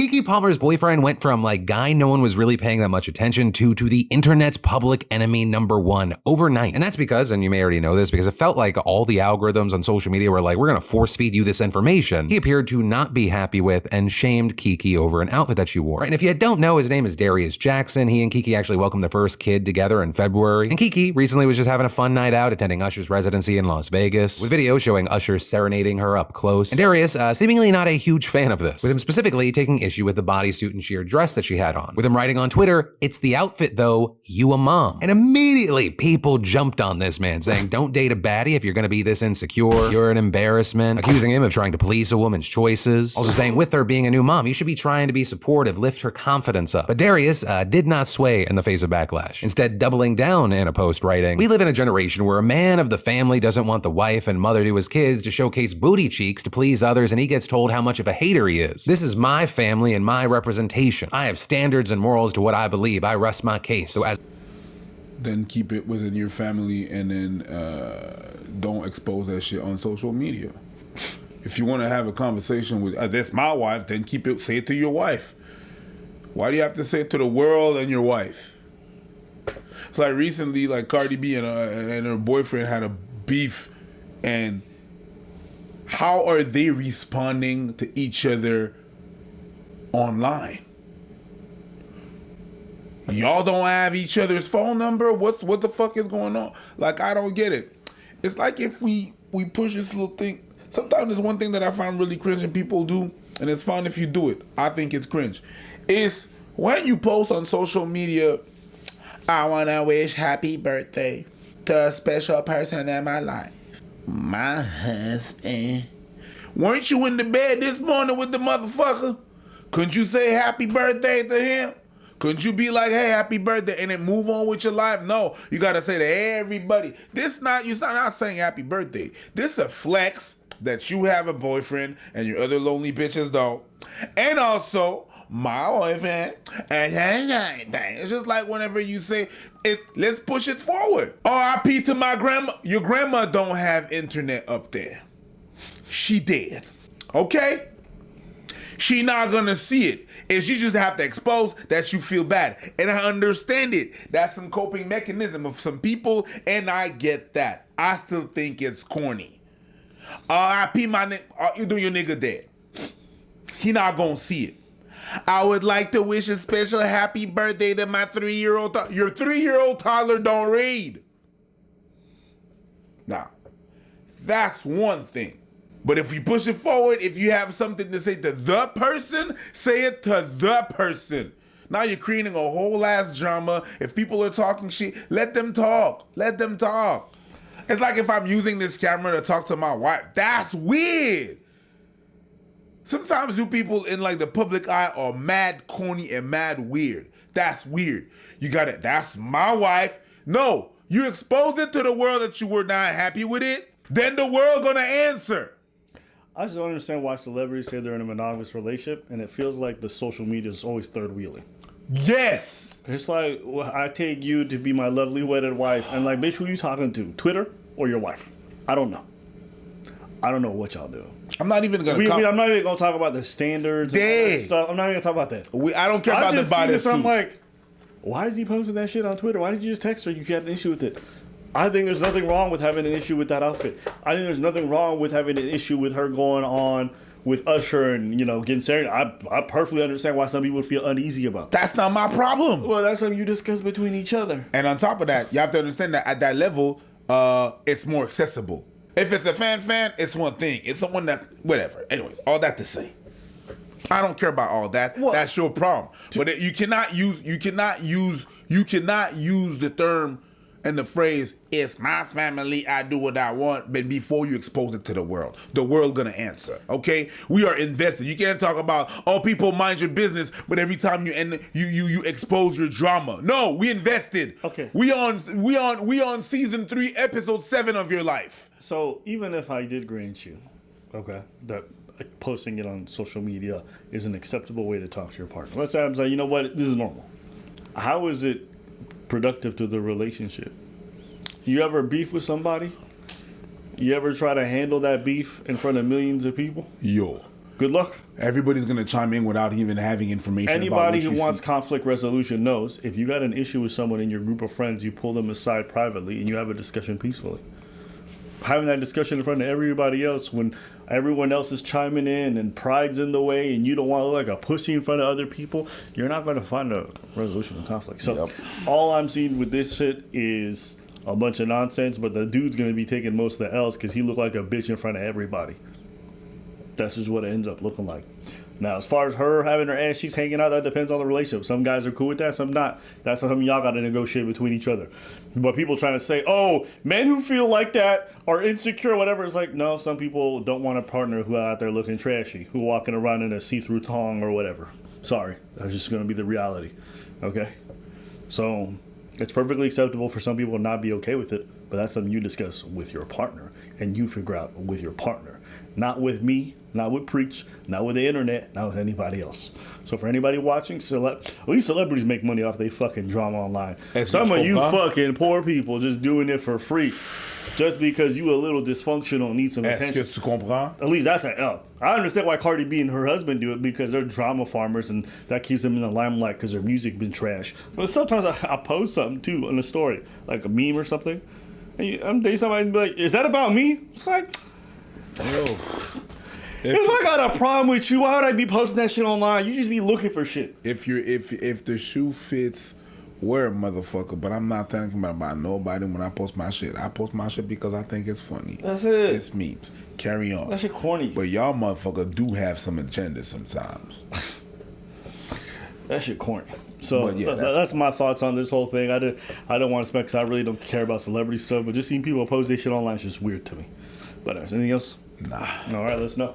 Keke Palmer's boyfriend went from like guy no one was really paying that much attention to the internet's public enemy #1 overnight. And that's because, and you may already know this, because it felt like all the algorithms on social media were like, we're gonna force feed you this information. He appeared to not be happy with and shamed Keke over an outfit that she wore. Right? And if you don't know, his name is Darius Jackson. He and Keke actually welcomed their first kid together in February. And Keke recently was just having a fun night out attending Usher's residency in Las Vegas, with videos showing Usher serenading her up close. And Darius, seemingly not a huge fan of this, with him specifically taking issue with the bodysuit and sheer dress that she had on, with him writing on Twitter, "It's the outfit though, you a mom." And immediately people jumped on this man, saying, don't date a baddie if you're gonna be this insecure, you're an embarrassment, accusing him of trying to police a woman's choices. Also saying with her being a new mom, you should be trying to be supportive, lift her confidence up. But Darius did not sway in the face of backlash, instead doubling down in a post writing, "We live in a generation where a man of the family doesn't want the wife and mother to his kids to showcase booty cheeks to please others, and he gets told how much of a hater he is. This is my family and my representation. I have standards and morals to what I believe. I rest my case." So as then keep it within your family, and then don't expose that shit on social media. If you want to have a conversation with, that's my wife, then say it to your wife. Why do you have to say it to the world and your wife? It's like recently, like Cardi B and her boyfriend had a beef, and how are they responding to each other online? Y'all don't have each other's phone number? What the fuck is going on? Like, I don't get it. It's like if we push this little thing. Sometimes there's one thing that I find really cringe and people do, and it's fine if you do it. I think it's cringe. Is when you post on social media, "I want to wish happy birthday to a special person in my life, my husband." Weren't you in the bed this morning with the motherfucker? Couldn't you say happy birthday to him? Couldn't you be like, "Hey, happy birthday," and then move on with your life? No, you gotta say to everybody. You're not saying happy birthday. This is a flex that you have a boyfriend and your other lonely bitches don't. And also, my boyfriend, it's just like whenever you say it, let's push it forward. R.I.P. to my grandma. Your grandma don't have internet up there. She dead. Okay? She not gonna see it. And she just have to expose that you feel bad. And I understand it. That's some coping mechanism of some people, and I get that. I still think it's corny. R.I.P. my nigga, you do your nigga dead. He not gonna see it. "I would like to wish a special happy birthday to my 3-year-old Your 3-year-old toddler don't read. Now, that's one thing. But if you push it forward, if you have something to say to the person, say it to the person. Now you're creating a whole ass drama. If people are talking shit, let them talk. Let them talk. It's like if I'm using this camera to talk to my wife. That's weird. Sometimes you people in like the public eye are mad corny and mad weird. That's weird. You got it. That's my wife. No, you exposed it to the world that you were not happy with it. Then the world gonna answer. I just don't understand why celebrities say they're in a monogamous relationship, and it feels like the social media is always third wheeling. Yes. It's like, well, I take you to be my lovely wedded wife, and like, bitch, who you talking to? Twitter or your wife? I don't know. I don't know what y'all do. I'm not even gonna. I'm not even gonna talk about the standards and all that stuff. I'm not even gonna talk about that. I don't care about the bodysuit. I'm like, why is he posting that shit on Twitter? Why did you just text her if you had an issue with it? I think there's nothing wrong with having an issue with that outfit. I think there's nothing wrong with having an issue with her going on with Usher and, getting serious. I perfectly understand why some people feel uneasy about that. That's not my problem. Well, that's something you discuss between each other. And on top of that, you have to understand that at that level, it's more accessible. If it's a fan, it's one thing. It's someone that, whatever. Anyways, all that to say, I don't care about all that. What? That's your problem. But you cannot use the term and the phrase, "It's my family, I do what I want," but before you expose it to the world gonna answer, okay? We are invested. You can't talk about, people mind your business, but every time you expose your drama. No, we invested. Okay. We on season 3, episode 7 of your life. So even if I did grant you, okay, that posting it on social media is an acceptable way to talk to your partner. Let's say I'm like, you know what, this is normal. How is it productive to the relationship? You ever beef with somebody? You ever try to handle that beef in front of millions of people? Yo, Good luck. Everybody's gonna chime in without even having information. Anybody about who what wants see. conflict resolution knows if you got an issue with someone in your group of friends, you pull them aside privately and you have a discussion peacefully. Having that discussion in front of everybody else when everyone else is chiming in and pride's in the way and you don't want to look like a pussy in front of other people, you're not going to find a resolution of conflict. So all I'm seeing with this shit is a bunch of nonsense, but the dude's going to be taking most of the L's because he looked like a bitch in front of everybody. That's just what it ends up looking like. Now, as far as her having her ass cheeks hanging out, that depends on the relationship. Some guys are cool with that, some not. That's something y'all got to negotiate between each other. But people trying to say, oh, men who feel like that are insecure, whatever. It's like, no, some people don't want a partner who are out there looking trashy, who walking around in a see-through thong or whatever. Sorry, that's just going to be the reality. Okay? So it's perfectly acceptable for some people to not be okay with it, but that's something you discuss with your partner and you figure out with your partner. Not with me, not with Preach, not with the internet, not with anybody else. So for anybody watching, at least celebrities make money off they fucking drama online. Some of you fucking poor people just doing it for free. Just because you a little dysfunctional and need some attention. Est-ce que tu comprends? At least that's an L. I understand why Cardi B and her husband do it because they're drama farmers and that keeps them in the limelight because their music been trash. But sometimes I post something too in a story, like a meme or something. And I'm dating somebody and be like, is that about me? It's like, if I got a problem with you, why would I be posting that shit online? You just be looking for shit. If the shoe fits, wear it, motherfucker. But I'm not thinking about nobody when I post my shit. I post my shit because I think it's funny. That's it. It's memes. Carry on. That shit corny. But y'all motherfucker do have some agenda sometimes. That shit corny. So yeah, that's my thoughts on this whole thing. I don't want to spend because I really don't care about celebrity stuff. But just seeing people post their shit online is just weird to me. But anything else? Nah. All right, let's know.